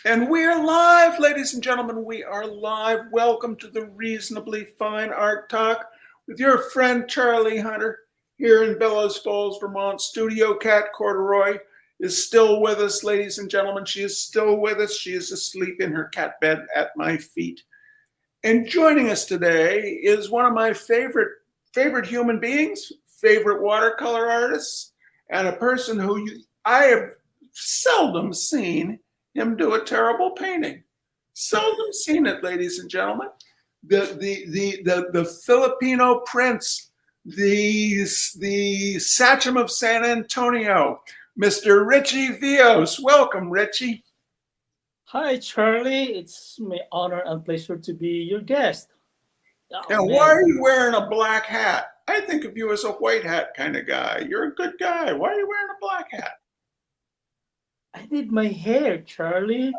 And we're live, ladies and gentlemen. We are live. Welcome to the Reasonably Fine Art Talk with your friend Charlie Hunter here in Bellows Falls, Vermont. Studio Cat Corduroy is still with us, ladies and gentlemen. She is still with us. She is asleep in her cat bed at my feet. And joining us today is one of my favorite human beings, favorite watercolor artists, and a person who I have seldom seen him do a terrible painting. Seldom seen it, ladies and gentlemen. The Filipino prince, the Sachem of San Antonio, Mr. Richie Vios. Welcome, Richie. Hi, Charlie. It's my honor and pleasure to be your guest. Now, Oh, why man. are you wearing a black hat? I think of you as a white hat kind of guy. You're a good guy. Why are you wearing a black hat? I need my hair, Charlie.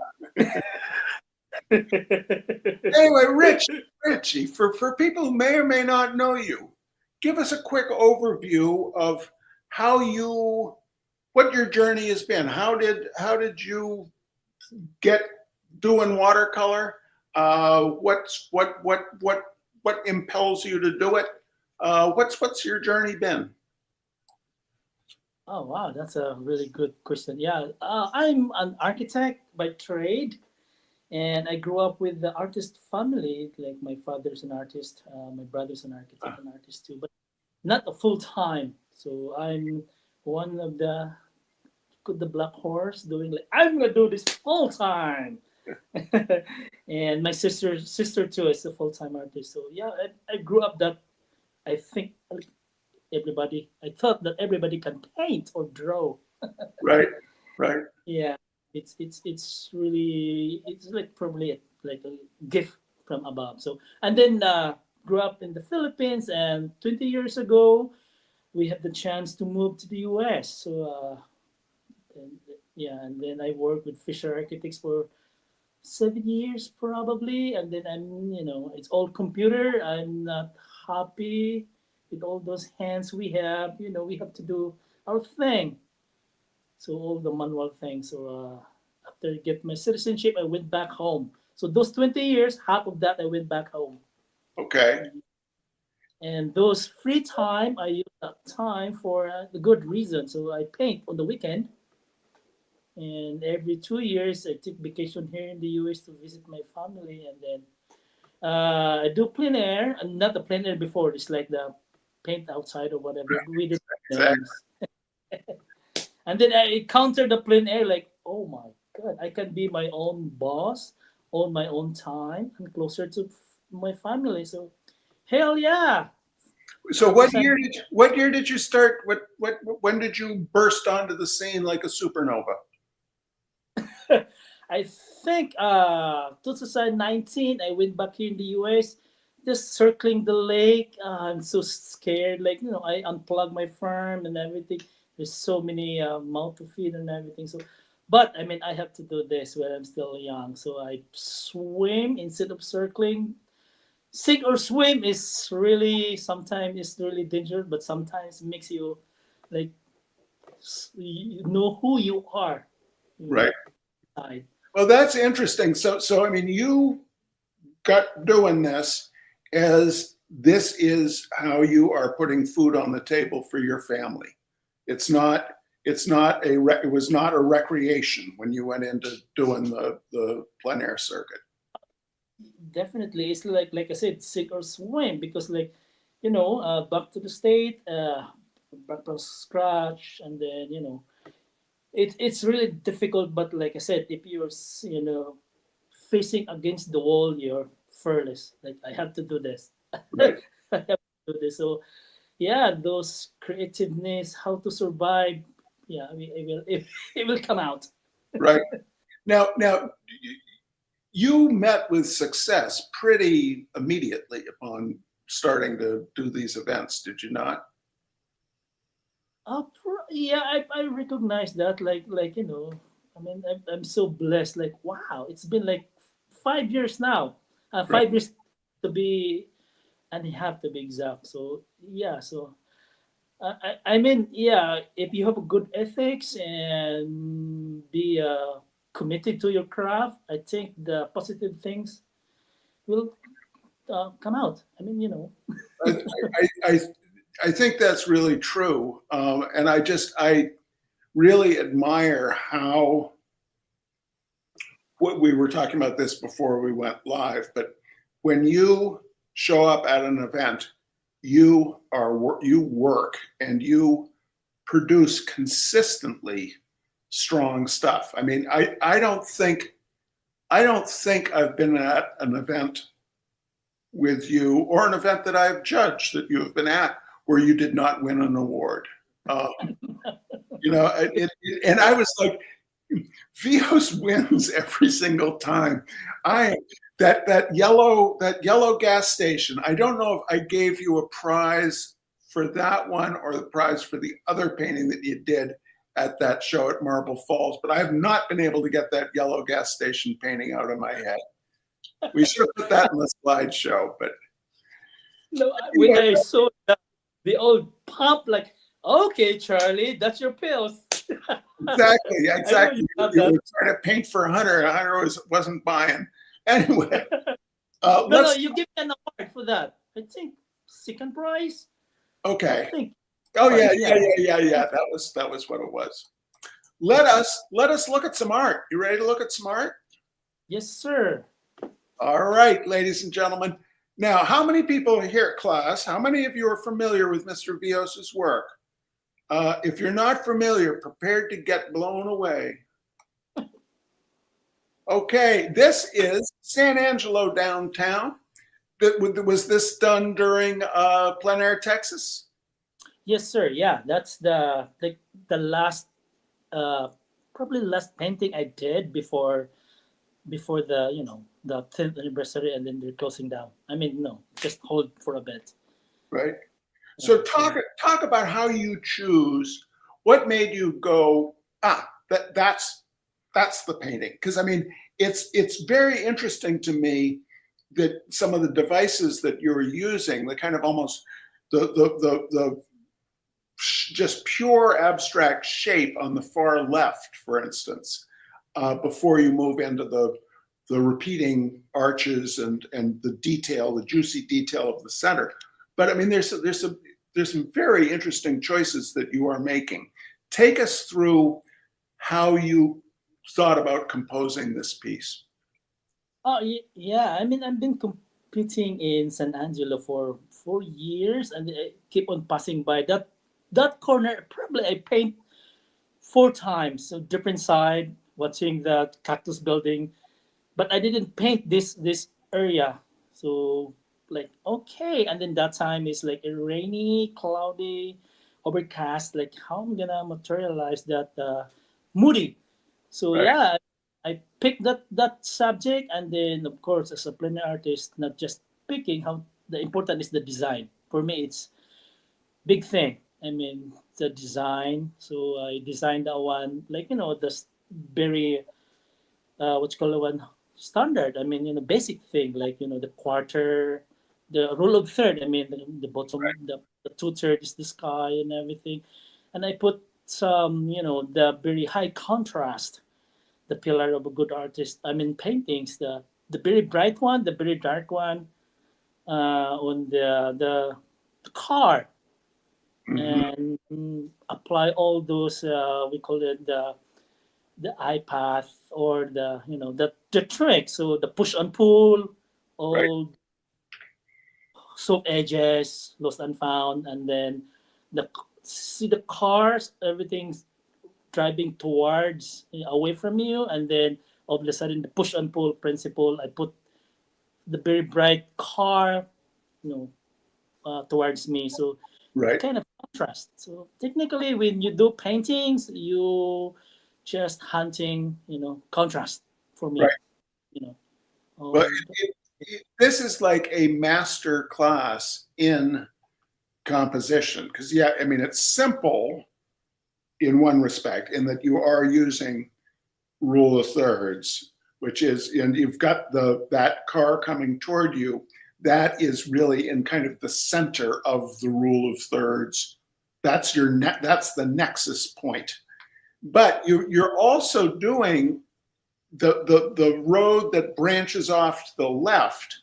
Anyway, Richie, for people who may or may not know you, give us a quick overview of what your journey has been. How did you get doing watercolor? What impels you to do it? What's your journey been? Oh, wow. That's a really good question. Yeah, I'm an architect by trade, and I grew up with the artist family. Like, my father's an artist, my brother's an architect, an artist too, but not a full time. So I'm one of the black horse doing, like, I'm gonna do this full time. And my sister too is a full time artist. So yeah, I grew up that I think I thought that everybody can paint or draw. Right, right. Yeah, it's really, it's like probably like a gift from above. So, and then grew up in the Philippines, and 20 years ago we had the chance to move to the US. So and, yeah, and then I worked with Fisher Architects for 7 years probably, and then it's all computer. I'm not happy with all those hands we have. We have to do our thing, so all the manual things. So after I get my citizenship, I went back home. So those 20 years, half of that I went back home, Okay. and those free time I use that time for the good reason. So I paint on the weekend, and every 2 years I take vacation here in the US to visit my family, and then I do plein air, and not the plein air before. It's like the paint outside or whatever. We do Exactly. names, and then I encounter the plein air. Like, oh my god, I can be my own boss, on my own time, and closer to my family. So hell yeah! So That's a what year did you start? What when did you burst onto the scene like a supernova? I think 2019 I went back here in the US, just circling the lake. I'm so scared. Like, I unplugged my farm and everything. There's so many mouth to feed and everything. So, but I mean, I have to do this when I'm still young. So I swim instead of circling. Sink or swim is really, sometimes it's really dangerous, but sometimes makes you like you know who you are. Right. Inside. Well, that's interesting. So I mean, you got doing this as this is how you are putting food on the table for your family. It's not. It was not a recreation when you went into doing the plein air circuit. Definitely, it's like I said, sink or swim, because, like, back to the state, back from scratch, and then it's really difficult. But like I said, if you're facing against the wall, you're fearless. Like, I have to do this. Right. I have to do this. So yeah, those creativeness, how to survive. Yeah, I mean, it will come out. Right. Now, you met with success pretty immediately upon starting to do these events, did you not? Yeah, I recognize that. Like, I mean, I'm so blessed. Like, wow, it's been like 5 years now. Right. 5 years to be, and you have to be exact. So yeah, so I mean, yeah, if you have a good ethics and be committed to your craft, I think the positive things will come out. I mean, I, I, I think that's really true. And I really admire how, what we were talking about this before we went live, but when you show up at an event, you work and you produce consistently strong stuff. I mean, I don't think I've been at an event with you or an event that I've judged that you have been at where you did not win an award. And I was like, Vios wins every single time. That yellow gas station. I don't know if I gave you a prize for that one or the prize for the other painting that you did at that show at Marble Falls, but I have not been able to get that yellow gas station painting out of my head. We should have put that in the slideshow, but no, when I saw the old pump, like, okay, Charlie, that's your pills. Exactly. You were trying to paint for Hunter, and Hunter wasn't buying. Anyway, no, you give me an award for that. I think second prize. Okay. I think. Oh yeah. That was what it was. Let us look at some art. You ready to look at some art? Yes, sir. All right, ladies and gentlemen. Now, how many people here at class? How many of you are familiar with Mr. Vios's work? If you're not familiar, prepared to get blown away. Okay, this is San Angelo downtown. Was this done during plein air Texas? Yes, sir. Yeah, that's the last, probably last painting I did before the the 10th anniversary, and then they're closing down. I mean, no, just hold for a bit. Right. So talk about how you choose. What made you go, that's the painting? Because I mean, it's very interesting to me that some of the devices that you're using, the kind of almost the just pure abstract shape on the far left, for instance, before you move into the repeating arches and the detail, the juicy detail of the center. But I mean, there's some very interesting choices that you are making. Take us through how you thought about composing this piece. Oh yeah, I mean, I've been competing in San Angelo for 4 years, and I keep on passing by that corner. Probably I paint 4 times, so different side, watching the cactus building, but I didn't paint this area. So like, okay, and then that time is like a rainy, cloudy, overcast. Like, how I'm gonna materialize that moody? So Right. yeah, I picked that subject, and then of course as a plein air artist, not just picking. How the important is the design. For me, it's big thing. I mean, the design. So I designed that one, like, the very what you call it, one standard. I mean, basic thing, like, the quarter, the rule of third. I mean, the bottom, the 2/3 is the sky and everything, and I put some, the very high contrast, the pillar of a good artist. I mean, paintings, the very bright one, the very dark one, on the car, Mm-hmm. and apply all those, we call it the eye path, or the trick. So the push and pull, Right. all soft edges, lost and found, and then see the cars, everything's driving towards, away from you, and then all of a sudden the push and pull principle. I put the very bright car, you know, towards me. So Right. kind of contrast. So technically, when you do paintings, you just hunting, contrast for me. Right. You know, But um, this is like a master class in composition because, yeah, I mean, it's simple in one respect in that you are using rule of thirds, which is, and you've got that car coming toward you. That is really in kind of the center of the rule of thirds. That's that's the nexus point. But you're also doing the road that branches off to the left,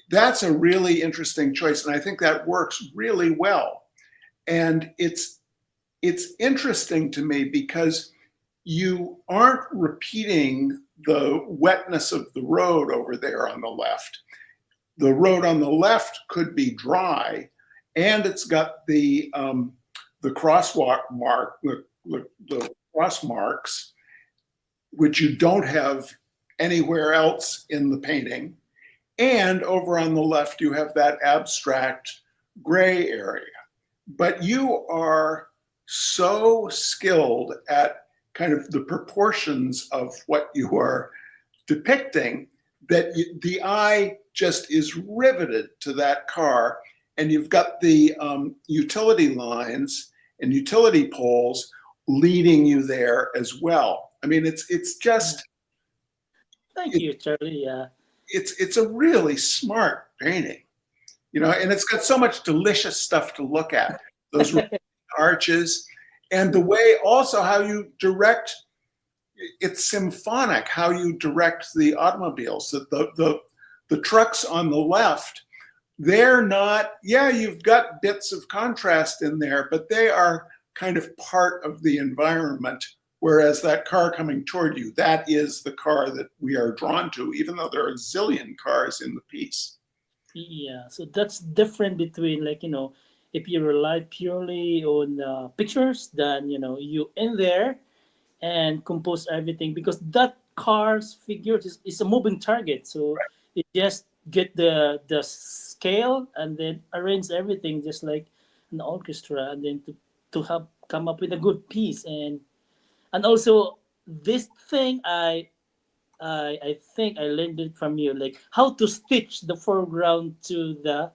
that's a really interesting choice, and I think that works really well. And it's interesting to me because you aren't repeating the wetness of the road over there on the left. The road on the left could be dry, and it's got the crosswalk mark, the cross marks, which you don't have anywhere else in the painting. And over on the left, you have that abstract gray area. But you are so skilled at kind of the proportions of what you are depicting that the eye just is riveted to that car. And you've got the utility lines and utility poles leading you there as well. I mean, it's just. Thank you, Charlie. Yeah. It's a really smart painting, and it's got so much delicious stuff to look at. Those arches, and the way also how you direct. It's symphonic how you direct the automobiles. The trucks on the left, they're not. Yeah, you've got bits of contrast in there, but they are kind of part of the environment. Whereas that car coming toward you, that is the car that we are drawn to, even though there are a zillion cars in the piece. Yeah, so that's different between if you rely purely on pictures, then you in there and compose everything because that car's figure is a moving target. So you just get the scale and then arrange everything just like an orchestra, and then to help come up with a good piece. And also this thing I think I learned it from you, like how to stitch the foreground to the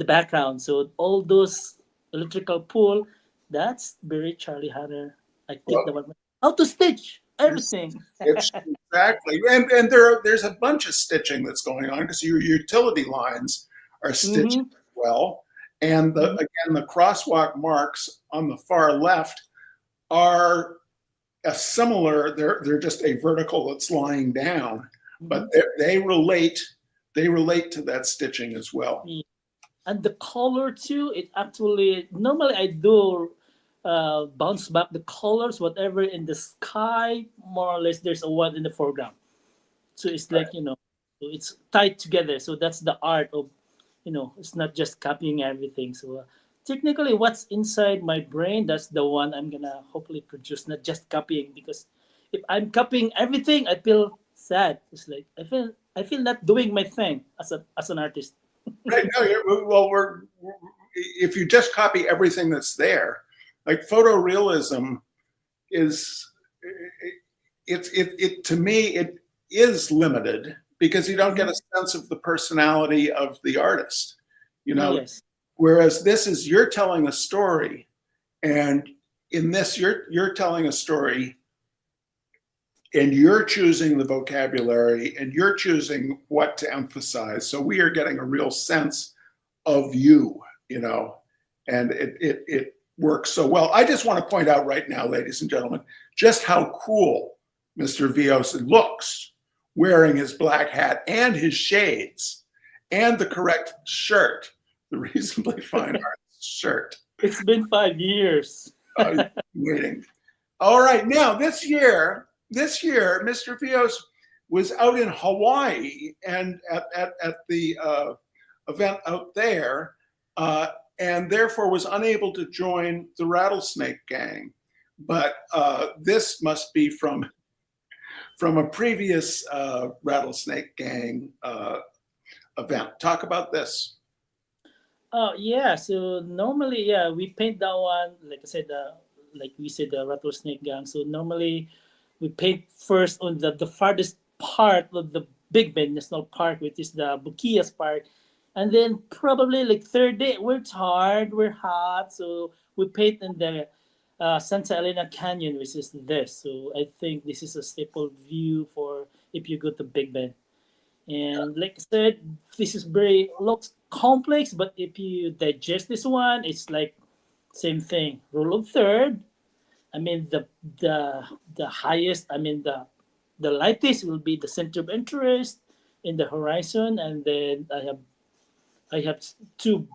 background. So all those electrical pull, that's very Charlie Hunter. I think the one how to stitch everything. It's exactly, and there's a bunch of stitching that's going on because your utility lines are stitched well, and again the crosswalk marks on the far left are a similar. They're just a vertical that's lying down, but they relate to that stitching as well. And the color too, it actually normally I do bounce back the colors, whatever in the sky, more or less there's a one in the foreground. So it's like, so it's tied together. So that's the art of, it's not just copying everything. So technically what's inside my brain, that's the one I'm gonna hopefully produce, not just copying, because if I'm copying everything, I feel sad. It's like I feel not doing my thing as an artist. Right. No, well, if you just copy everything that's there, like photorealism is, it to me, it is limited because you don't get a sense of the personality of the artist, Yes. Whereas this is, you're telling a story, and in this, you're telling a story, and you're choosing the vocabulary, and you're choosing what to emphasize. So we are getting a real sense of you, and it works so well. I just want to point out right now, ladies and gentlemen, just how cool Mr. Vios looks wearing his black hat and his shades and the correct shirt, the reasonably fine art shirt. It's been 5 years. Waiting. All right, now this year, Mr. Vios was out in Hawaii and at the event out there, and therefore was unable to join the Rattlesnake Gang. But this must be from a previous Rattlesnake Gang event. Talk about this. Oh yeah, so normally we paint that one like I said, like we said, the rattlesnake gang. So normally we paint first on the farthest part of the Big Bend National Park, which is the Bukias Park, and then probably like third day we're tired, we're hot, so we paint in the Santa Elena Canyon, which is this. So I think this is a staple view for if you go to Big Bend. And like I said, this is very looks complex, but if you digest this one, it's like same thing. Rule of third. I mean the highest. I mean the the lightest will be the center of interest in the horizon, and then I have two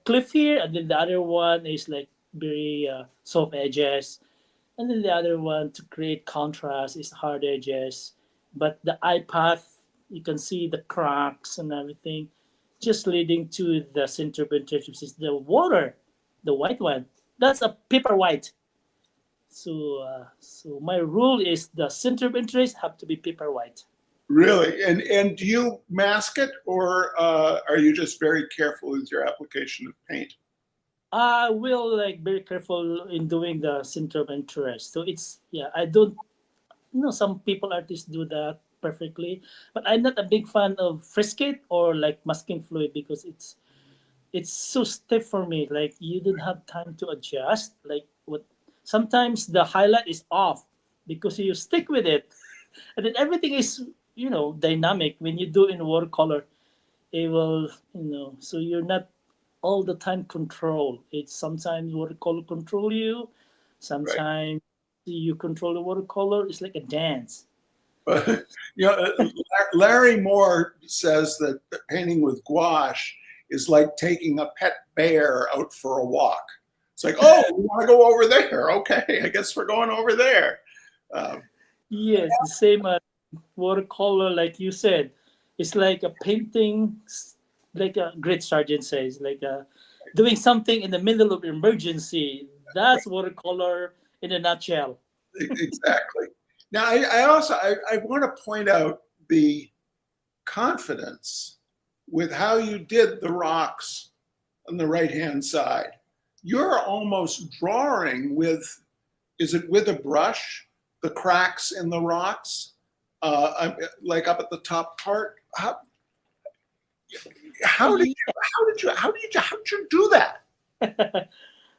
cliff here, and then the other one is like very soft edges, and then the other one to create contrast is hard edges. But the eye path, you can see the cracks and everything, just leading to the center of interest, which is the water, the white one. That's a paper white. So my rule is the center of interest have to be paper white. Really? And do you mask it, or are you just very careful with your application of paint? I will like very careful in doing the center of interest. So it's yeah, I don't some people artists do that perfectly, but I'm not a big fan of Frisket or like masking fluid because it's so stiff for me. Like you don't have time to adjust. Like what sometimes the highlight is off because you stick with it, and then everything is dynamic when you do in watercolor. It will so you're not all the time control. It's sometimes watercolor control you, Right. sometimes you control the watercolor. It's like a dance. But Larry Moore says that painting with gouache is like taking a pet bear out for a walk. It's like, oh, we want to go over there. Okay, I guess we're going over there. Um, Yes, the same watercolor, like you said. It's like a painting, like a great sergeant says, like doing something in the middle of emergency. That's watercolor in a nutshell. exactly. Now, I want to point out the confidence with how you did the rocks on the right hand side. You're almost drawing with, is it with a brush, the cracks in the rocks, like up at the top part? How did you do that?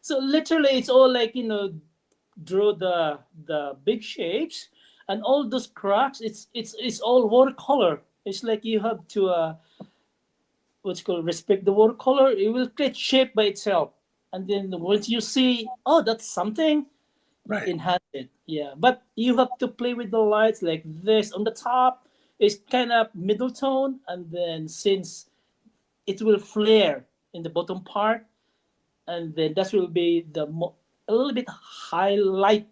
So literally, it's all like draw the big shapes and all those cracks. It's all watercolor. It's like you have to what's called respect the watercolor. It will create shape by itself, and then once you see, oh, that's something, Right. enhance it. Yeah, but you have to play with the lights like this on the top. It's kind of middle tone, and then since it will flare in the bottom part, and then that will be a little bit highlight,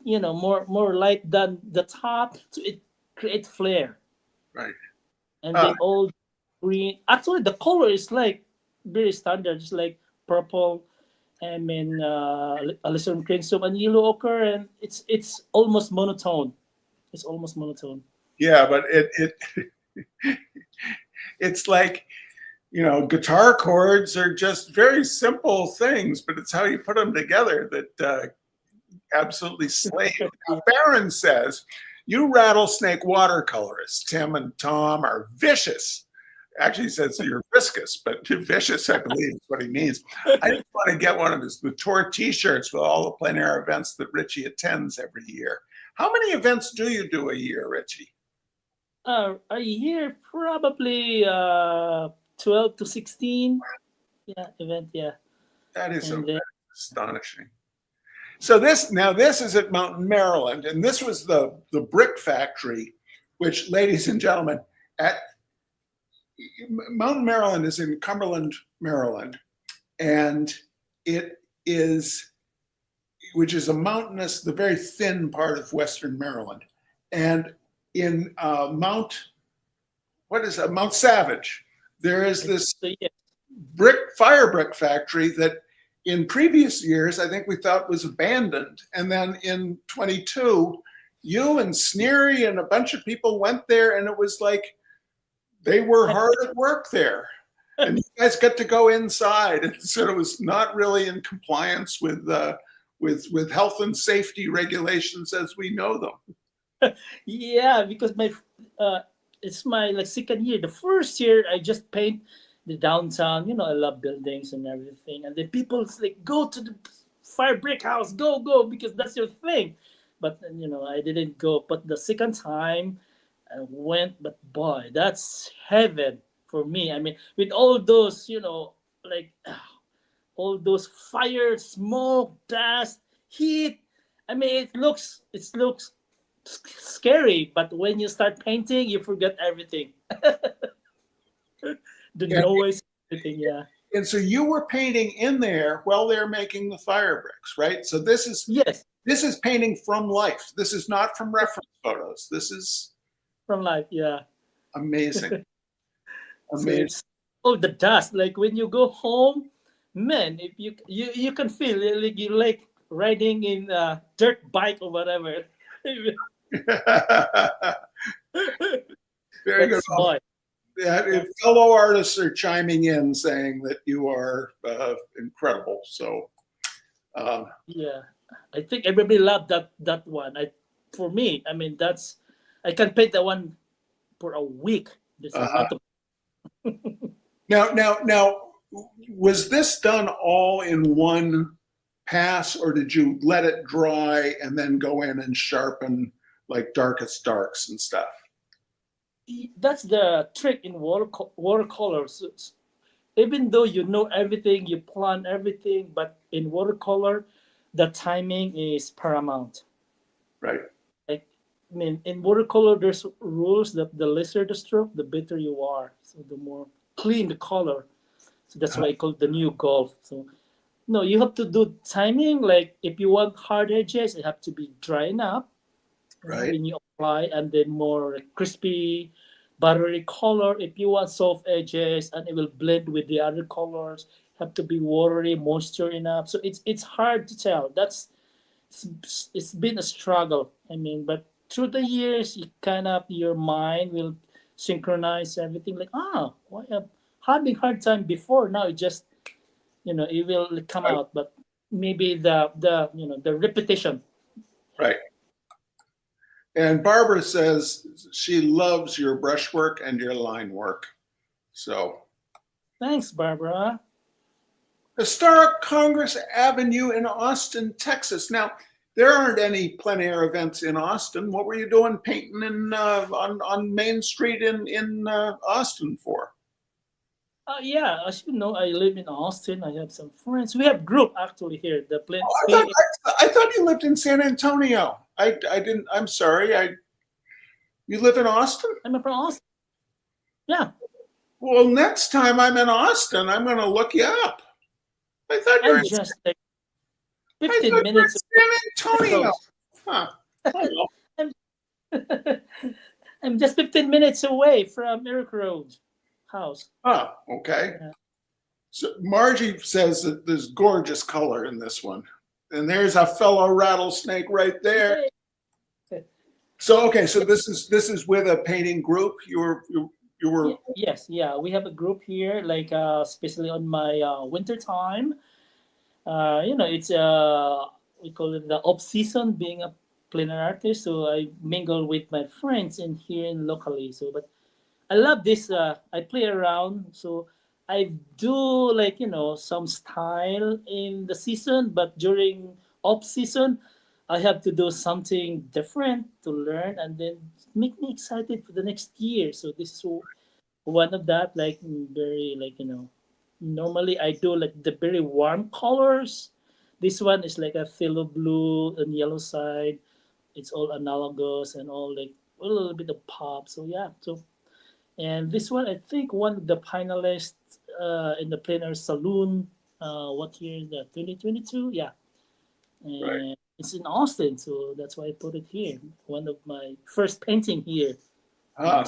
more light than the top, so it create flare, Right. and Uh, then all green. Actually, the color is like very standard, just like purple. I mean, alizarin crimson and yellow ochre, and it's almost monotone. It's almost monotone. yeah, but it's like, guitar chords are just very simple things, but it's how you put them together that absolutely slay you. Now, Barron says, you rattlesnake watercolorists, Tim and Tom, are vicious. Actually, he says you're viscous, but vicious, I believe, is what he means. I just want to get one of the tour T-shirts with all the plein air events that Richie attends every year. How many events do you do a year, Richie? A year, probably 12 to 16. Yeah, event, yeah. That is And then astonishing. So this is at Mountain, Maryland, and this was the brick factory, which, ladies and gentlemen, at Mountain, Maryland is in Cumberland, Maryland, and it is, which is a mountainous, the very thin part of Western Maryland, and in Mount Savage, there is this so, yeah. fire brick factory that in previous years, I think we thought was abandoned. And then in 22, you and Sneery and a bunch of people went there, and it was like they were hard at work there. And you guys get to go inside. And so it was not really in compliance with health and safety regulations as we know them. Yeah, because my it's my like second year. The first year I just paint the downtown. I love buildings and everything, and then people like go to the fire brick house, go because that's your thing. But I didn't go. But the second time I went, but boy, that's heaven for me. I mean, with all those like all those fire, smoke, dust, heat. I mean, it looks scary, but when you start painting, you forget everything. The And, noise, everything. Yeah. and so you were painting in there while they're making the fire bricks, right? So Yes, this is painting from life. This is not from reference photos. This is from life. Yeah. amazing. So Amazing. it's all the dust. Like when you go home, man, if you can feel it, like you like riding in a dirt bike or whatever. Very good. That's why. Yeah, Yeah. fellow artists are chiming in saying that you are incredible. So, uh, Yeah. I think everybody loved that one. For me, I mean that's I can paint that one for a week. This is uh, not the now, was this done all in one pass, or did you let it dry and then go in and sharpen like darkest darks and stuff? that's the trick in watercolors. Even though you know everything, you plan everything, but in watercolor, the timing is paramount. Right. Like, I mean, in watercolor, there's rules that the lesser the stroke, the better you are. So the more clean the color. So that's why I call it the new golf. So no, you have to do timing. Like if you want hard edges, it have to be dry enough Right. when you apply, and then more crispy, buttery color. If you want soft edges and it will blend with the other colors, have to be watery, moisture enough. So it's hard to tell. It's been a struggle. I mean, but through the years, you kind of your mind will synchronize everything. Like why I'm having hard time before. Now it just it will come Right. out. But maybe the repetition. Right. And Barbara says she loves your brushwork and your line work. So, Thanks, Barbara. Historic Congress Avenue in Austin, Texas. Now, there aren't any plein air events in Austin. What were you doing painting on Main Street in Austin for? Yeah, as you know, I live in Austin. I have some friends. We have group actually here. The Oh, Plain. I thought you lived in San Antonio. I didn't. I'm sorry. You live in Austin? I'm from Austin. Yeah, Well, next time I'm in Austin, I'm going to look you up. I thought you were. I'm just like I 15 thought you were minutes in San Antonio. away. Huh. Oh, I'm, I'm just 15 minutes away from Eric Road house. oh, okay. Yeah. So Margie says that there's gorgeous color in this one. And there's a fellow rattlesnake right there. So okay, so this is with a painting group. You were Yes, yeah. We have a group here, like especially on my winter time. It's we call it the off season being a plein air artist. So I mingle with my friends in here in locally. So, but I love this. I play around. So I do like some style in the season, but during off season, I have to do something different to learn and then make me excited for the next year. So this is one of that like very like normally I do like the very warm colors. This one is like a phthalo blue and yellow side. It's all analogous and all like a little bit of pop. So yeah. So and this one I think one of the finalists in the plein air saloon. What year is that? 2022. Yeah. right. And it's in Austin, so that's why I put it here. One of my first painting here. Ah,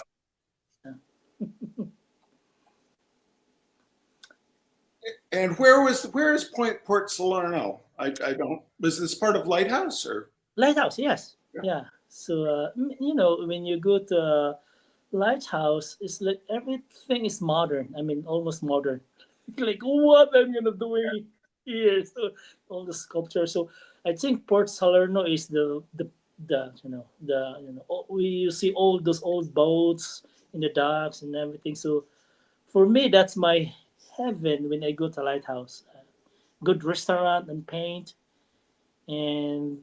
and where is Point Port Salerno? I don't. Was this part of Lighthouse or? Lighthouse, yes. Yeah. Yeah. So, when you go to Lighthouse, it's like everything is modern. I mean, almost modern. Like, what I'm going to do here? So, all the sculpture. So, I think Port Salerno is you see all those old boats in the docks and everything. So, for me, that's my heaven when I go to Lighthouse. Good restaurant and paint. And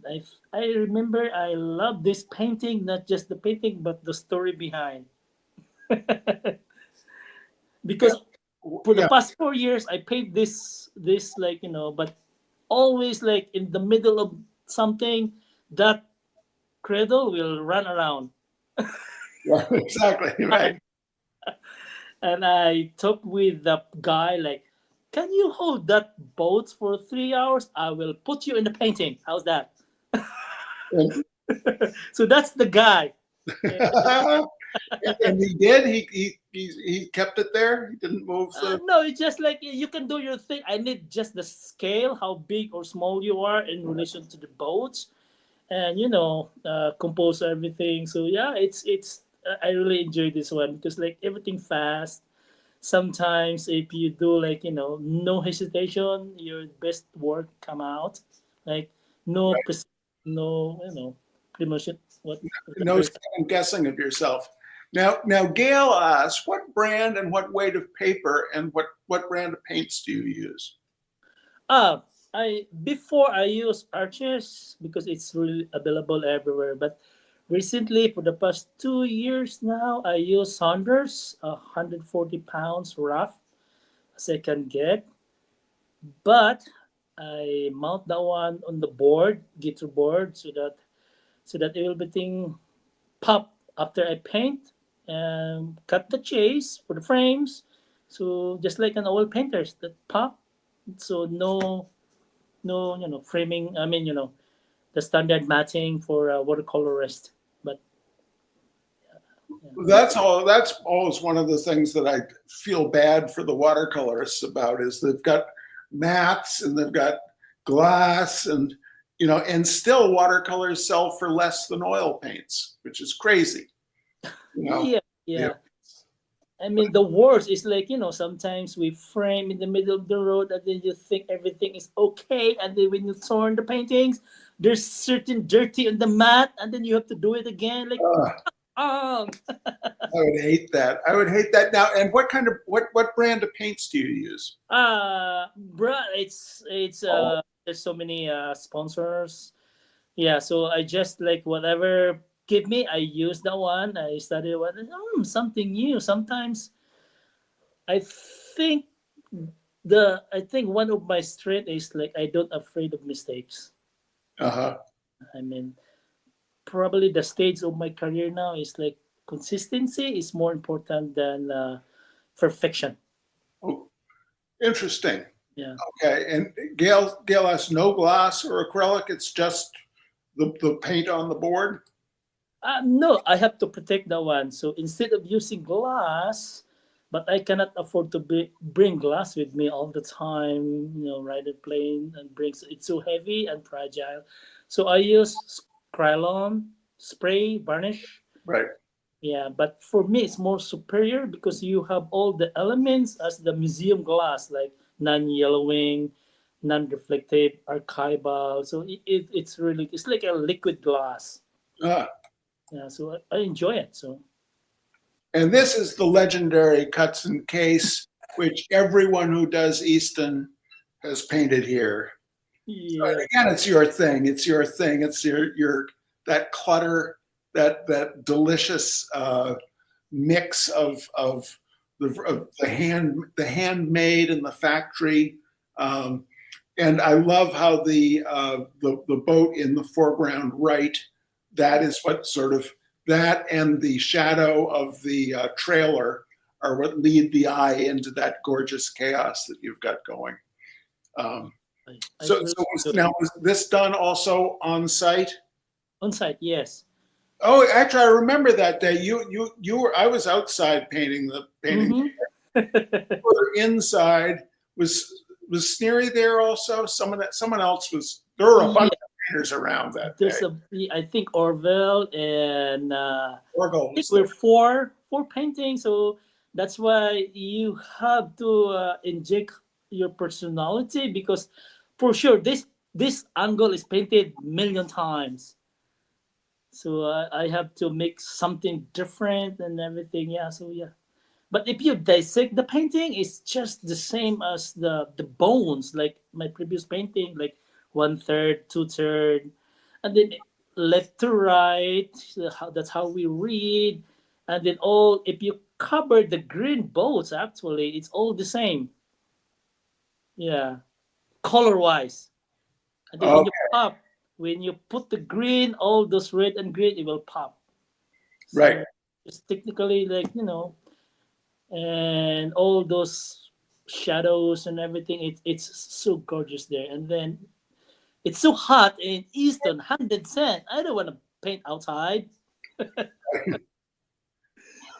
I remember I love this painting, not just the painting, but the story behind. Because for the Yeah. past 4 years, I paint this but always like in the middle of something that cradle will run around. Yeah, exactly. Right. And I talked with the guy like, can you hold that boat for 3 hours? I will put you in the painting. How's that? And, So that's the guy. Yeah. and he did. He kept it there. He didn't move the. No, it's just like you can do your thing. I need just the scale, how big or small you are in relation to the boats, and compose everything. So yeah, it's. I really enjoy this one because like everything fast. Sometimes if you do like no hesitation, your best work come out. Like no, no, pretty much what No whatever. second guessing of yourself. Now, Gail asks, what brand and what weight of paper and what brand of paints do you use? I before I use Arches because it's really available everywhere. But recently, for the past 2 years now, I use Saunders, 140 pounds rough as I can get. But I mount that one on the board, guitar board, so that everything pop after I paint and cut the chase for the frames. So just like an oil painters that pop, so no framing. I mean the standard matting for a watercolorist. But yeah. That's always one of the things that I feel bad for the watercolorists about is they've got mats and they've got glass and still watercolors sell for less than oil paints, which is crazy. You know. Yeah, Yeah. yeah. I mean, the worst is like, sometimes we frame in the middle of the road and then you think everything is okay. And then when you turn the paintings, there's certain dirty on the mat and then you have to do it again. Like, Uh, oh, I would hate that. I would hate that. Now, and what brand of paints do you use? bruh, there's so many sponsors. Yeah, so I just like whatever give me, I use that one. I study what, something new. Sometimes I think I think one of my strength is like I don't afraid of mistakes. Uh-huh. I mean, probably the stage of my career now is like consistency is more important than perfection. Oh, interesting. Yeah. Okay. And Gail has no glass or acrylic. It's just the paint on the board. No, I have to protect that one. So instead of using glass, but I cannot afford to bring glass with me all the time. Ride a plane and brings it's so heavy and fragile. So I use Krylon spray varnish. Right. Yeah, but for me it's more superior because you have all the elements as the museum glass, like non-yellowing, non-reflective, archival. So it's like a liquid glass. Uh, Yeah, so I enjoy it. So and this is the legendary Cutson case, which everyone who does Easton has painted here. So, and yeah, again, it's your thing. It's your thing. It's your that clutter, that delicious mix of the handmade and the factory. And I love how the boat in the foreground, right? That is what sort of that and the shadow of the trailer are what lead the eye into that gorgeous chaos that you've got going. I So, really now was this done also on site? on site. Yes. Oh, actually, I remember that day. You were. I was outside painting the painting. Mm-hmm. Inside was Sneery there also. Someone else was. There were a bunch of painters around that day. There's I think Orville and Orville I think was we're there. four paintings. So that's why you have to inject your personality because for sure this angle is painted million times. So I have to make something different and everything. Yeah. So yeah. But if you dissect the painting, it's just the same as the bones, like my previous painting, like 1/3, 2/3, and then left to right. So that's how we read, and then all. If you cover the green bones, actually, it's all the same. Yeah, color wise, and then when Okay. you pop, when you put the green, all those red and green, it will pop. Right. So it's technically like, and all those shadows and everything. It's so gorgeous there. And then it's so hot in Easton, 100 cent. I don't want to paint outside.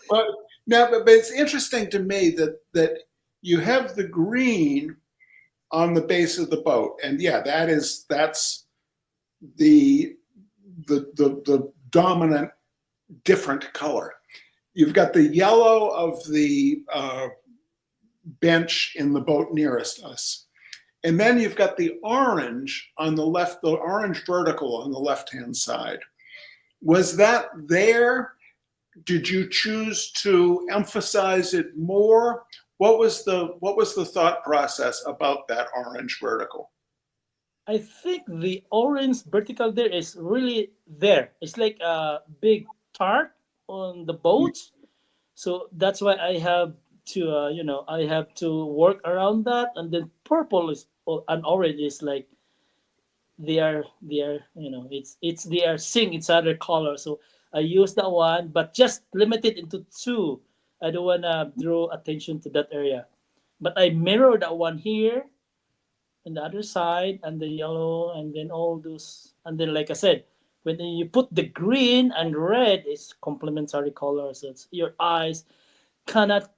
But now, but it's interesting to me that you have the green on the base of the boat, and yeah, that's the the dominant different color. You've got the yellow of the bench in the boat nearest us, and then you've got the orange on the left, the orange vertical on the left-hand side. Was that there? Did you choose to emphasize it more? What was the thought process about that orange vertical? I think the orange vertical there is really there. It's like a big tart on the boat. So that's why I have to, I have to work around that. And then purple is and orange is like they are it's they are seeing each other color. So I use that one, but just limited into two. I don't wanna draw attention to that area, but I mirror that one here and the other side and the yellow and then all those, and then like I said, when you put the green and red, it's complementary colors. So it's your eyes cannot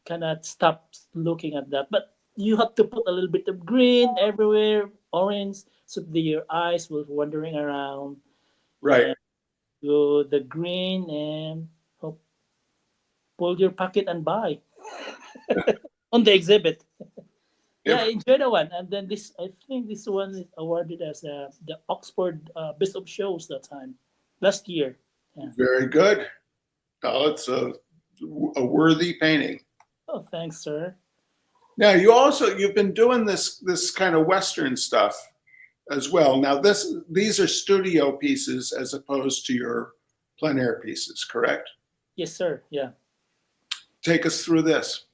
cannot stop looking at that, but you have to put a little bit of green everywhere, orange, so that your eyes will wandering around Right. and go the green and hope, pull your pocket and buy on the exhibit. Yeah, I If- enjoy the one. And then this, I think this one is awarded as the Oxford Best of Shows that time, last year. Yeah. Very good. Oh, it's a worthy painting. Oh, thanks, sir. Now you've been doing this kind of Western stuff as well. Now these are studio pieces as opposed to your plein air pieces, correct? Yes, sir. Yeah. Take us through this.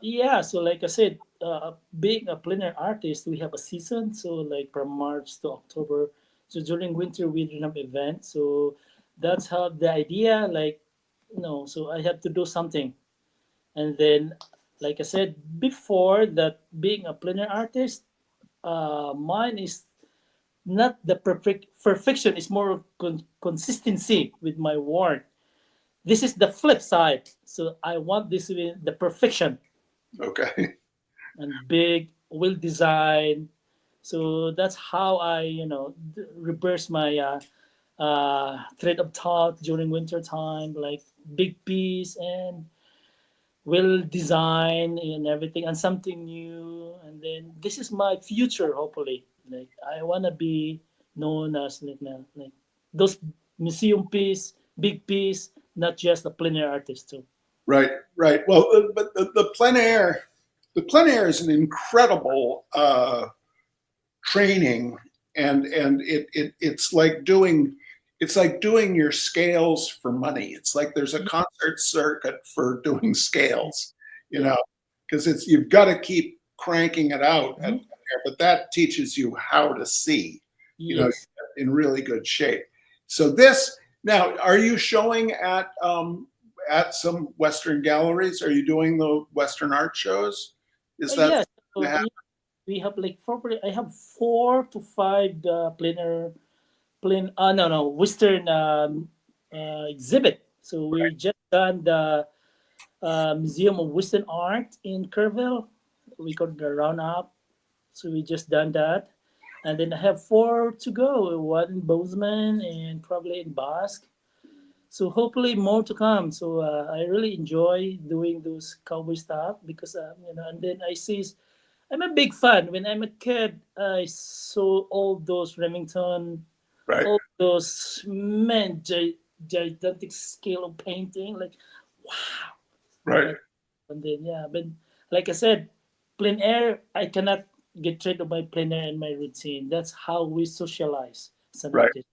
Yeah. So, like I said, being a plein air artist, we have a season. So, like from March to October. So during winter, we don't have event. So that's how the idea, like, so I have to do something. And then, like I said before, that being a plein air artist, mine is not the perfection. It's more consistency with my work. This is the flip side. So I want this to be the perfection Okay. and big, well designed. So that's how I, reverse my thread of thought during winter time, like big piece and well designed and everything, and something new. And then this is my future. Hopefully, like I wanna be known as like those museum piece, big piece, not just a plein air artist too. Right. Right. Well, but the plein air is an incredible training, and it's like doing your scales for money. It's like there's a concert circuit for doing scales, Yeah. because it's you've got to keep cranking it out, Mhm. but that teaches you how to see, Yes. in really good shape. So this now, are you showing at some Western galleries? Are you doing the Western art shows? Is that Yes. gonna So happen? we have like I have 4 to 5 planner no, no, Western exhibit. So we just done the Museum of Western Art in Kerrville. We got the roundup. So we just done that. And then I have 4 to go. One in Bozeman and probably in Basque. So hopefully more to come. So I really enjoy doing those cowboy stuff because and then I'm a big fan. When I'm a kid, I saw all those Remington, Right. all those gigantic scale of painting. Like, wow. Right. And, and then yeah, but like I said, plein air. I cannot get rid of my plein air and my routine. That's how we socialize as an Right. artist.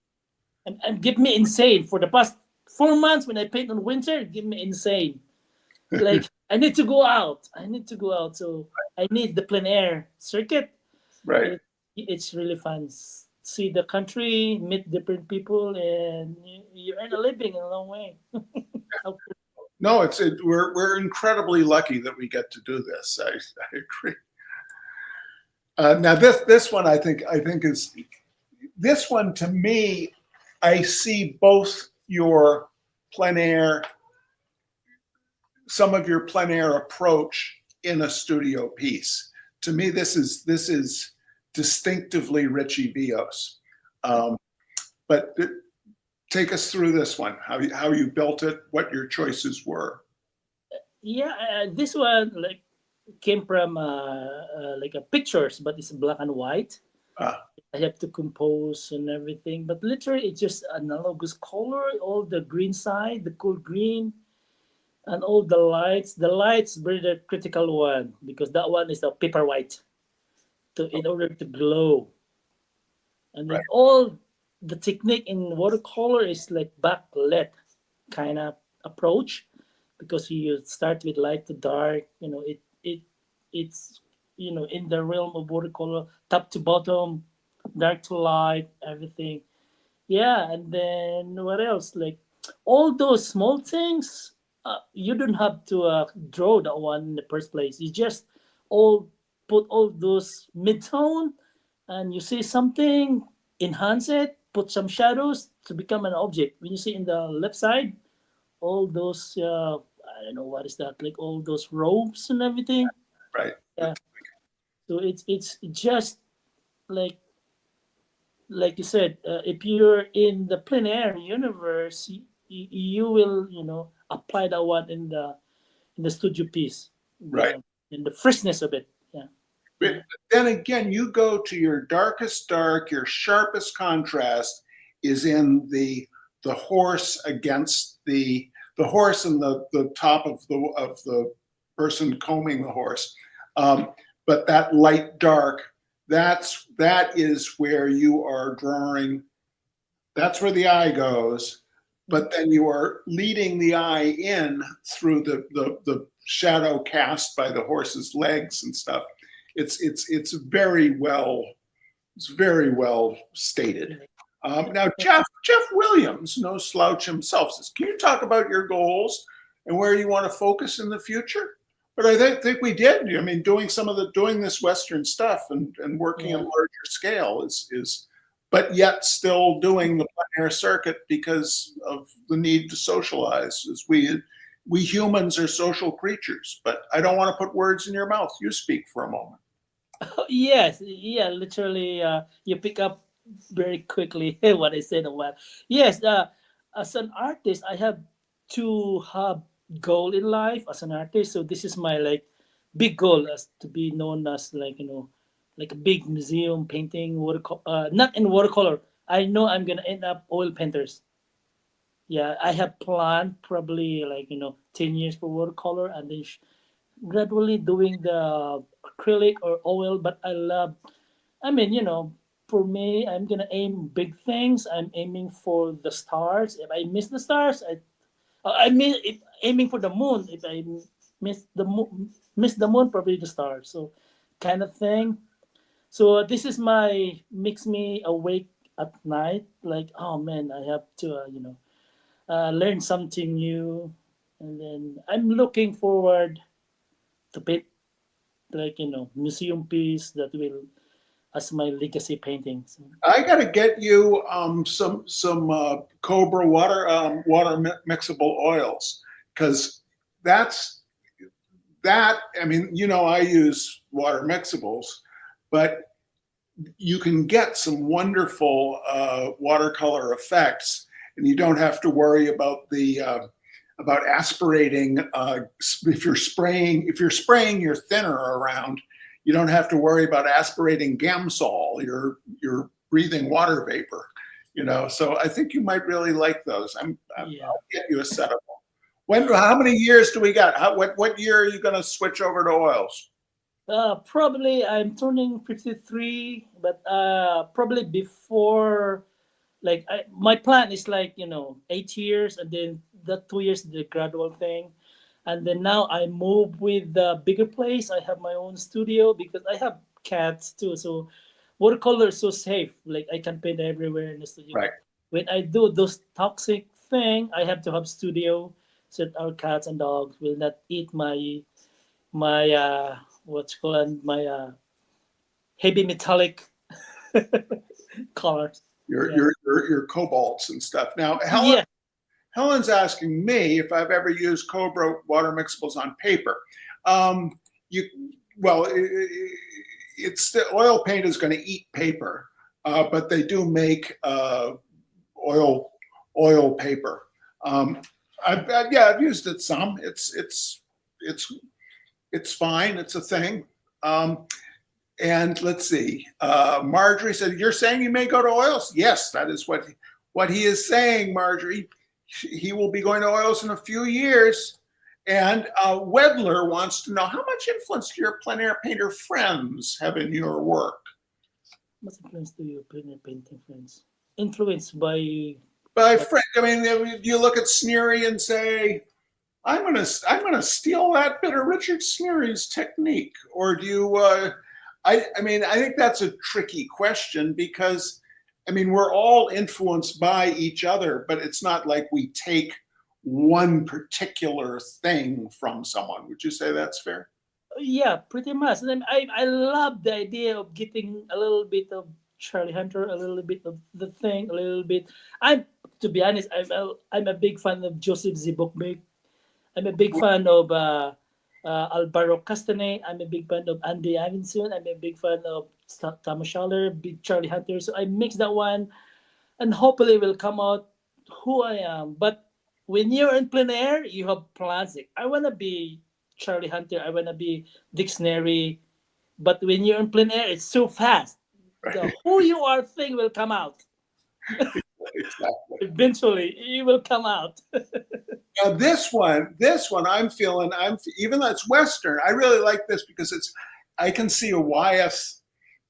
And give me insane for the past 4 months when I paint on winter. Give me insane. Like I need to go out. I need to go out. So I need the plein air circuit. Right. It, it's really fun. see the country, meet different people, and you earn a living in a long way. No, we're incredibly lucky that we get to do this. I agree. Now this one I think is this one to me. I see both your plein air, some of your plein air approach in a studio piece. To me, this is distinctively Richie Vios. But take us through this one. How you built it, what your choices were. Yeah, this one like came from like a pictures, but it's black and white. Uh, I have to compose and everything, but literally it's just analogous color, all the green side, the cool green, and all the lights. The lights very the critical one because that one is the paper white to in order to glow, and right, then all the technique in watercolor is like backlit kind of approach because you start with light to dark. It's in the realm of watercolor, top to bottom, dark to light, everything. Yeah, and then what else? Like all those small things, you don't have to draw that one in the first place. You just all put all those mid tone, and you see something, enhance it, put some shadows to become an object. When you see in the left side, all those I don't know what is that, like all those ropes and everything. right. Yeah. So it's just like you said, if you're in the plein air universe, you will apply that one in the studio piece, Right. in the freshness of it. Yeah, But yeah, then again, you go to your darkest dark, your sharpest contrast is in the horse against the horse and the top of the person combing the horse. But that light dark, that is where you are drawing. That's where the eye goes. But then you are leading the eye in through the shadow cast by the horse's legs and stuff. It's very well stated. Now Jeff Williams, no slouch himself, says, "Can you talk about your goals and where you want to focus in the future?" But I think we did. I mean, doing this Western stuff and working on yeah. a larger scale is, but yet still doing the plein air circuit because of the need to socialize. As we humans are social creatures. But I don't want to put words in your mouth. You speak for a moment. Yes, yeah, literally, you pick up very quickly what I said a while. Yes, as an artist, I have to have goal in life as an artist. So this is my like big goal as to be known as like like a big museum painting not in watercolor. I know I'm gonna end up oil painters. Yeah, I have planned probably like 10 years for watercolor and then gradually doing the acrylic or oil. But I mean, for me, I'm gonna aim big things. I'm aiming for the stars. If I miss the stars, I mean, if aiming for the moon. If I miss the moon, probably the stars. So, kind of thing. So this is my makes me awake at night. Like, oh man, I have to, learn something new, and then I'm looking forward to paint like museum piece that will as my legacy painting. So, I got to get you some Cobra water mixable oils because that's that. I mean, I use water mixables, but you can get some wonderful watercolor effects, and you don't have to worry about the about aspirating. If you're spraying your thinner around, you don't have to worry about aspirating Gamsol. You're breathing water vapor. So I think you might really like those. yeah. I'll get you a set of them. How many years do we got? What year are you going to switch over to oils? Probably I'm turning 53, but probably before, like my plan is like 8 years, and then the 2 years the gradual thing, and then now I move with the bigger place. I have my own studio because I have cats too, so watercolor is so safe. Like I can paint everywhere in the studio. Right. But when I do those toxic thing, I have to have studio so that our cats and dogs will not eat my what's called my heavy metallic colors. Your Yeah. your your your cobalts and stuff. Now, Yeah. Helen's asking me if I've ever used Cobra water mixables on paper. You well, it's the oil paint is going to eat paper, but they do make oil oil paper. I've used it some. It's it's fine. It's a thing. Um, and let's see. Marjorie said, "You're saying you may go to oils?" Yes, that is what he is saying, Marjorie. He will be going to oils in a few years. And Wedler wants to know how much influence do your plein air painter friends have in your work? What influence do you plein air painting friends? Influenced by By what? friend, I mean, you look at Sneery and say, I'm gonna steal that bit of Richard Sneery's technique, or do you? I mean, I think that's a tricky question because, I mean, we're all influenced by each other, but it's not like we take one particular thing from someone. Would you say that's fair? Yeah, pretty much. And then I love the idea of getting a little bit of Charlie Hunter, a little bit of the thing, a little bit. I'm to be honest, I'm a big fan of Joseph Zibokbek. I'm a big fan of Alvaro Castanet. I'm a big fan of Andy Avinson. I'm a big fan of Thomas Schaller, big Charlie Hunter. So I mix that one, and hopefully it will come out who I am. But when you're in plein air, you have plans. Like, I wanna be Charlie Hunter. I wanna be dictionary. But when you're in plein air, it's so fast. The Right. who you are thing will come out. Exactly. Eventually, it will come out. Now this one, I'm feeling. Even though it's Western, I really like this because it's. I can see a Wyeth,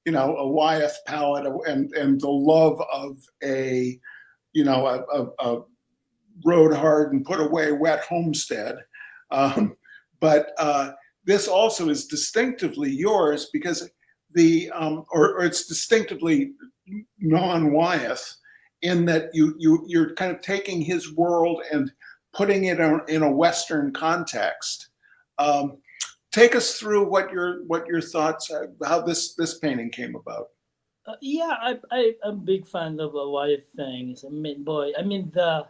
a Wyeth palette, and the love of a, a rode hard and put away wet homestead. Um, but this also is distinctively yours because or it's distinctively non-Wyeth in that you're kind of taking his world and putting it in a Western context. Take us through what your thoughts, how this painting came about. Yeah, I'm a big fan of Wyatt things. I mean, boy, I mean the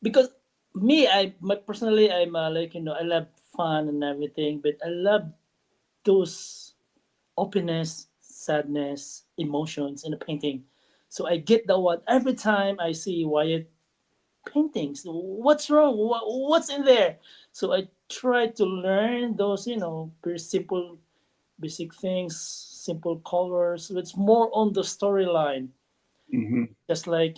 because me, personally, I'm like I love fun and everything, but I love those openness, sadness, emotions in a painting. So I get that one every time I see Wyatt paintings. What's wrong? What's in there? So I try to learn those, very simple, basic things, simple colors. It's more on the storyline, Mm-hmm. just like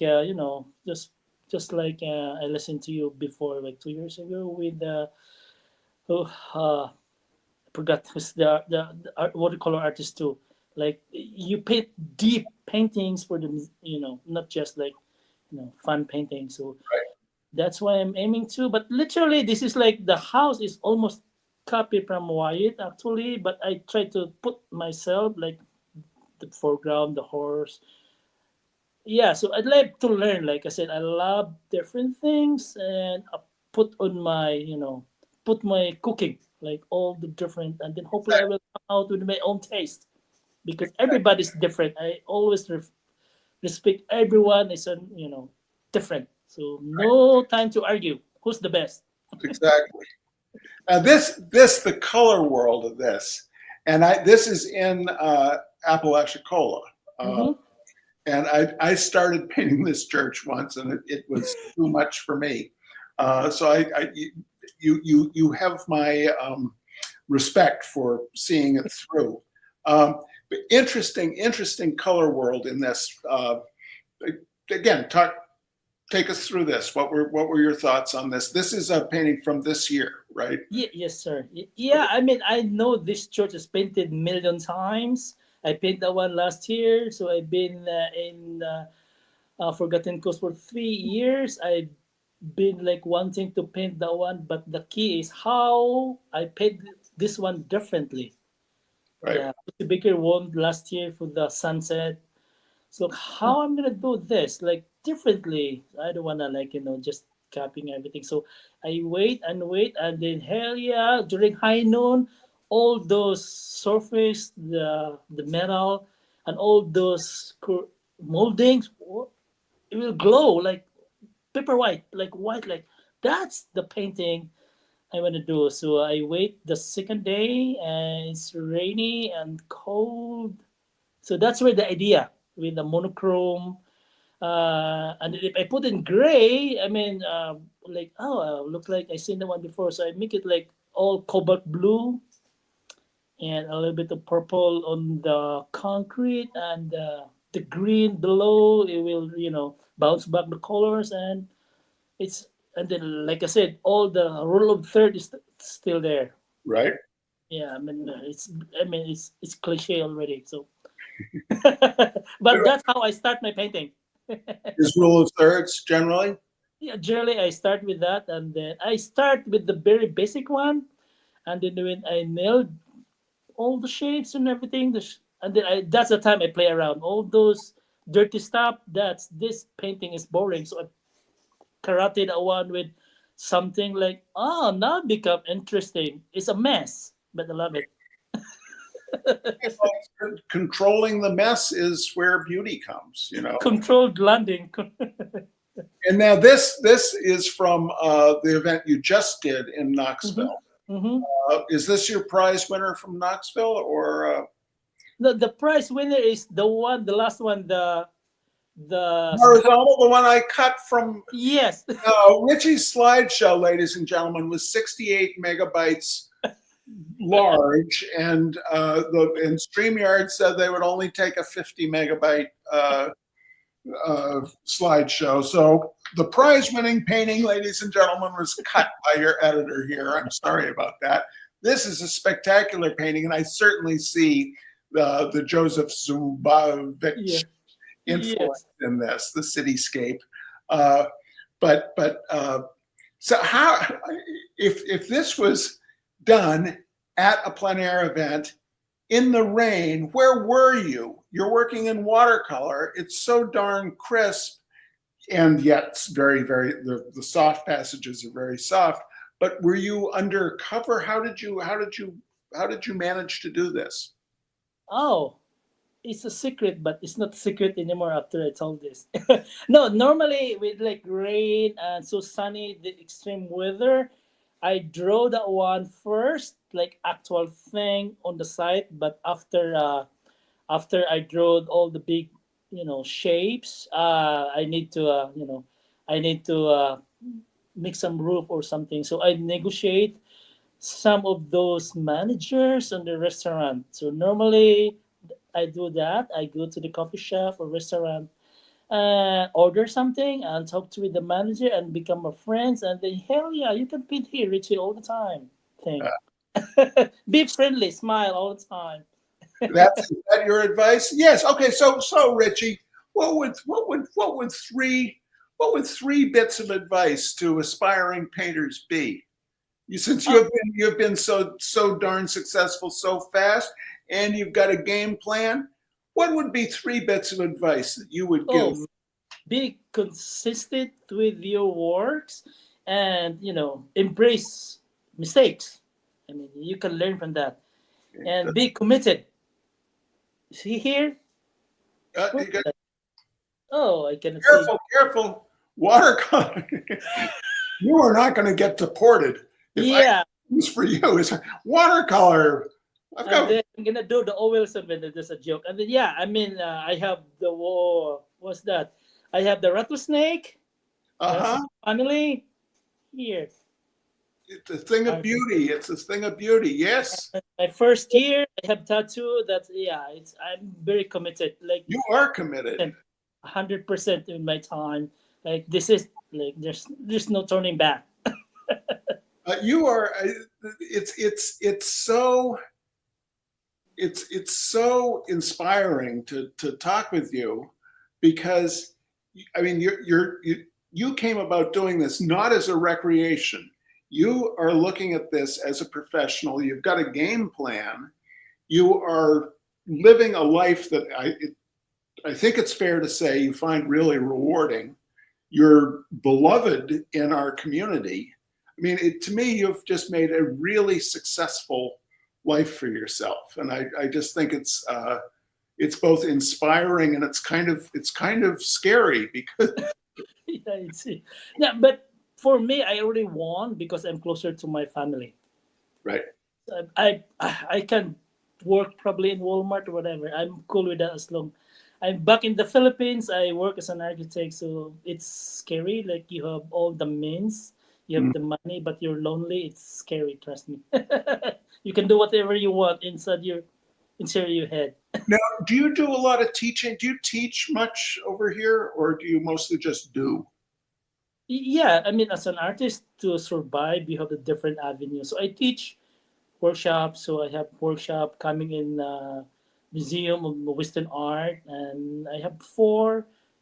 just like I listened to you before, like 2 years ago with oh, I forgot who's the watercolor artist too. Like you paint deep paintings for them, not just like fun painting. So that's why I'm aiming to. But literally, this is like the house is almost copy from Wyatt actually. But I try to put myself like the foreground, the horse. Yeah, so I'd like to learn. Like I said, I love different things, and I put on my, put my cooking, like all the different, and then hopefully I will come out with my own taste because everybody's different. I always respect everyone is, different. So no time to argue. Who's the best? Exactly. Now the color world of this, and this is in Apalachicola. Uh, Mm-hmm. and I started painting this church once, and it was too much for me. So you have my respect for seeing it through. But interesting color world in this. Again, take us through this. What were your thoughts on this? This is a painting from this year, right? Yeah, yes, sir. Yeah, I mean, I know this church is painted million times. I painted that one last year, so I've been in Forgotten Coast for 3 years. I've been like wanting to paint that one, but the key is how I paint this one differently. Right. Yeah, the Baker won last year for the sunset. So how I'm gonna do this like differently? I don't wanna like just copying everything. So I wait, and then hell yeah, during high noon, all those surface, the metal, and all those moldings, it will glow like paper white, like that's the painting I want to do. So I wait the second day, and it's rainy and cold. So that's where the idea with the monochrome, and if I put in gray, I mean, like look like I seen the one before. So I make it like all cobalt blue and a little bit of purple on the concrete, and the green below. It will bounce back the colors, and it's and then like I said, all the rule of third is still there. Right. Yeah, it's cliche already. So, but that's how I start my painting. Is rule of thirds generally? Yeah, generally I start with that, and then I start with the very basic one, and then when I nailed all the shapes and everything, and then that's the time I play around. All those dirty stuff. That's this painting is boring, so I karate that one with something like now it become interesting. It's a mess, but I love it. Controlling the mess is where beauty comes. Controlled landing. And now this is from the event you just did in Knoxville. Mm-hmm. Is this your prize winner from Knoxville, or The prize winner is the last one, the horizontal? The one I cut from yes. Richie's slideshow, ladies and gentlemen, was 68 megabytes large, and StreamYard said they would only take a 50 megabyte slideshow. So the prize-winning painting, ladies and gentlemen, was cut by your editor here. I'm sorry about that. This is a spectacular painting, and I certainly see the Joseph Zubovich influence in this, the cityscape. So how, if this was done at a plein air event in the rain, where were you? You're working in watercolor. It's so darn crisp, and yet it's very, very, the soft passages are very soft. But were you undercover? How did you manage to do this? Oh, it's a secret, but it's not secret anymore after I told this. No, normally with like rain and so sunny, the extreme weather, I draw that one first, like actual thing on the site. But after I drew all the big, shapes, I need to make some roof or something. So I negotiate some of those managers in the restaurant. So normally I do that. I go to the coffee shop or restaurant and order something and talk to the manager and become a friends. And then hell yeah, you can paint here, Richie, all the time. Thing. Be friendly, smile all the time. Is that your advice? Yes. Okay. So Richie, what would three bits of advice to aspiring painters be? Since you've been so darn successful so fast, and you've got a game plan, what would be three bits of advice that you would give? Be consistent with your works, and embrace mistakes. I mean, you can learn from that, and be committed. See here? I cannot see. Careful. Watercolor. You are not going to get deported. Yeah. It's for you. It's watercolor. I'm gonna do the oils of it. There's a joke, and then I have the what's that? I have the rattlesnake. Family here. It's a thing of beauty. It's a thing of beauty. Yes. My first year, I have tattoo. I'm very committed. Like you are committed. 100% in my time. Like this is like there's no turning back. You are. It's so inspiring to talk with you, because I mean you came about doing this not as a recreation. You are looking at this as a professional. You've got a game plan. you are living a life that I think it's fair to say you find really rewarding. You're beloved in our community. I mean, to me, you've just made a really successful life for yourself, and I just think it's both inspiring and it's kind of scary because Yeah, yeah, but for me, I already won because I'm closer to my family. right. I can work probably in Walmart or whatever. I'm cool with that as long. I'm back in the Philippines. I work as an architect, so it's scary. Like you have all the means, you have Mm. the money, but you're lonely. It's scary. Trust me. You can do whatever you want inside your head. Now, do you do a lot of teaching? Do you teach much over here, or do you mostly just do? Yeah, I mean, as an artist to survive, you have a different avenues. So I teach workshops. So I have workshop coming in Museum of Western Art, and I have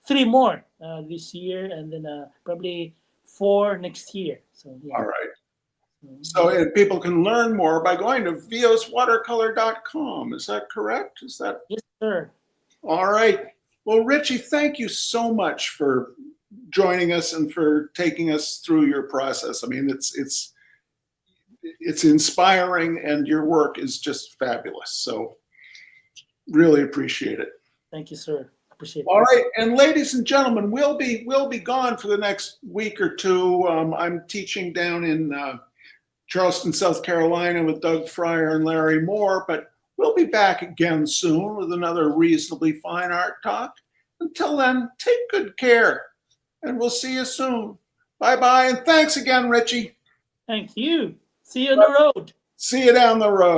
three more this year, and then probably four next year. So yeah. All right. So Yeah. people can learn more by going to vioswatercolor.com. Is that correct? Is that Yes, sir. all right? Well, Richie, thank you so much for joining us and for taking us through your process. I mean, it's inspiring, and your work is just fabulous. So, really appreciate it. Thank you, sir. Appreciate All it. right, and ladies and gentlemen, we'll be gone for the next week or two. I'm teaching down in Charleston, South Carolina, with Doug Fryer and Larry Moore, but we'll be back again soon with another reasonably fine art talk. Until then, take good care, and we'll see you soon. Bye bye, and thanks again, Richie. Thank you. See you on the road. See you down the road.